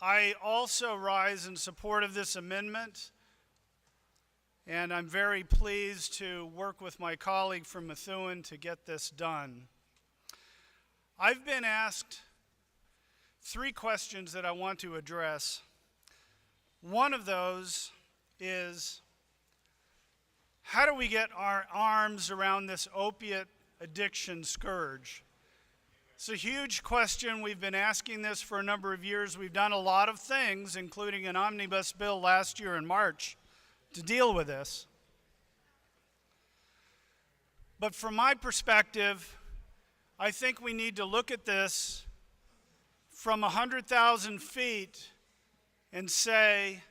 I also rise in support of this amendment, and I'm very pleased to work with my colleague from Methuen to get this done. I've been asked 3 questions that I want to address. One of those is, how do we get our arms around this opiate addiction scourge? It's a huge question. We've been asking this for a number of years. We've done a lot of things, including an omnibus bill last year in March, to deal with this. But from my perspective, I think we need to look at this from 100,000 feet and say,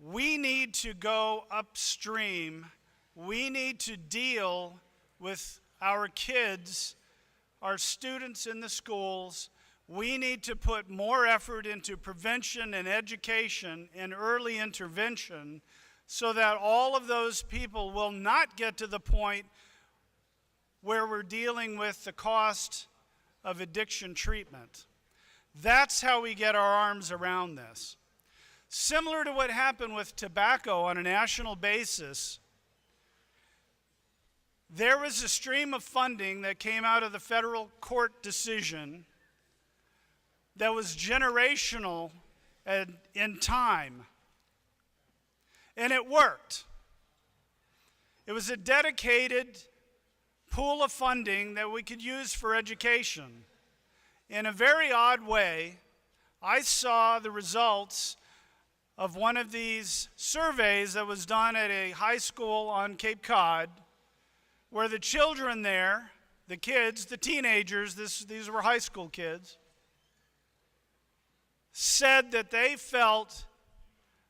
we need to go upstream. We need to deal with our kids, our students in the schools. We need to put more effort into prevention and education and early intervention so that all of those people will not get to the point where we're dealing with the cost of addiction treatment. That's how we get our arms around this. Similar to what happened with tobacco on a national basis, there was a stream of funding that came out of the federal court decision that was generational in time. And it worked. It was a dedicated pool of funding that we could use for education. In a very odd way, I saw the results of one of these surveys that was done at a high school on Cape Cod, where the children there, the kids, the teenagers, these were high school kids, said that they felt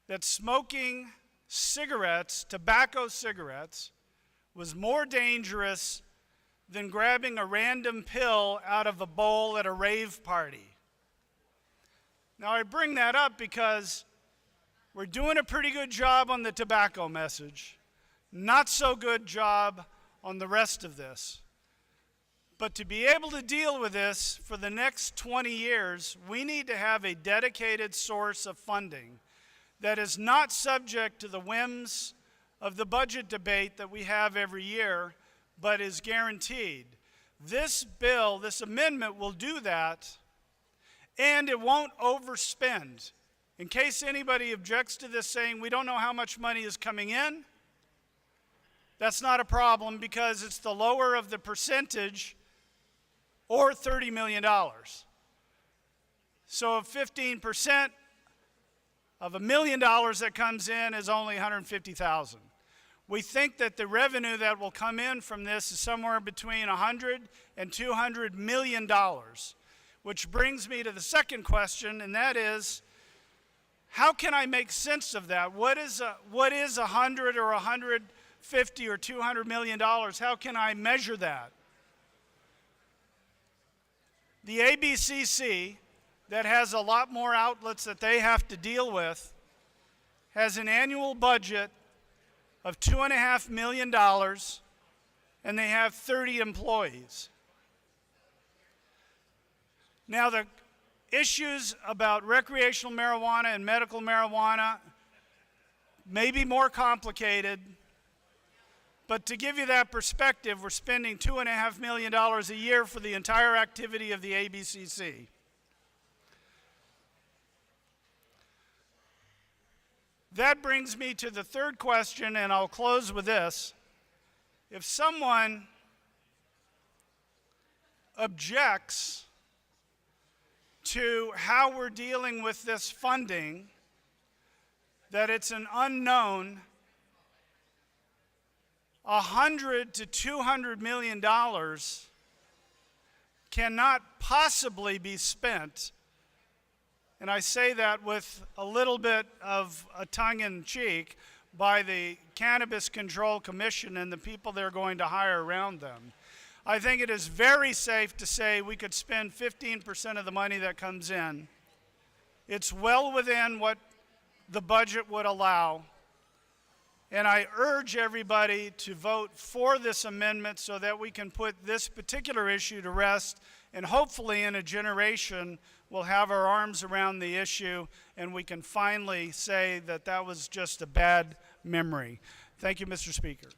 that smoking cigarettes, tobacco cigarettes, was more dangerous than grabbing a random pill out of a bowl at a rave party. Now I bring that up because we're doing a pretty good job on the tobacco message, not so good job on the rest of this. But to be able to deal with this for the next 20 years, we need to have a dedicated source of funding that is not subject to the whims of the budget debate that we have every year, but is guaranteed. This bill, this amendment will do that, and it won't overspend. In case anybody objects to this saying we don't know how much money is coming in, that's not a problem because it's the lower of the percentage or $30 million. So if 15% of $1 million that comes in is only $150,000. We think that the revenue that will come in from this is somewhere between $100 and $200 million, which brings me to the second question, and that is, how can I make sense of that? What is 100 or 150 or $200 million? How can I measure that? The ABCC, that has a lot more outlets that they have to deal with, has an annual budget of $2.5 million, and they have 30 employees. Now, the issues about recreational marijuana and medical marijuana may be more complicated, but to give you that perspective, we're spending $2.5 million a year for the entire activity of the ABCC. That brings me to the third question, and I'll close with this. If someone objects to how we're dealing with this funding, that it's an unknown, $100 to $200 million cannot possibly be spent, and I say that with a little bit of a tongue-in-cheek, by the Cannabis Control Commission and the people they're going to hire around them. I think it is very safe to say we could spend 15% of the money that comes in. It's well within what the budget would allow. And I urge everybody to vote for this amendment so that we can put this particular issue to rest, and hopefully in a generation we'll have our arms around the issue and we can finally say that that was just a bad memory. Thank you, Mr. Speaker.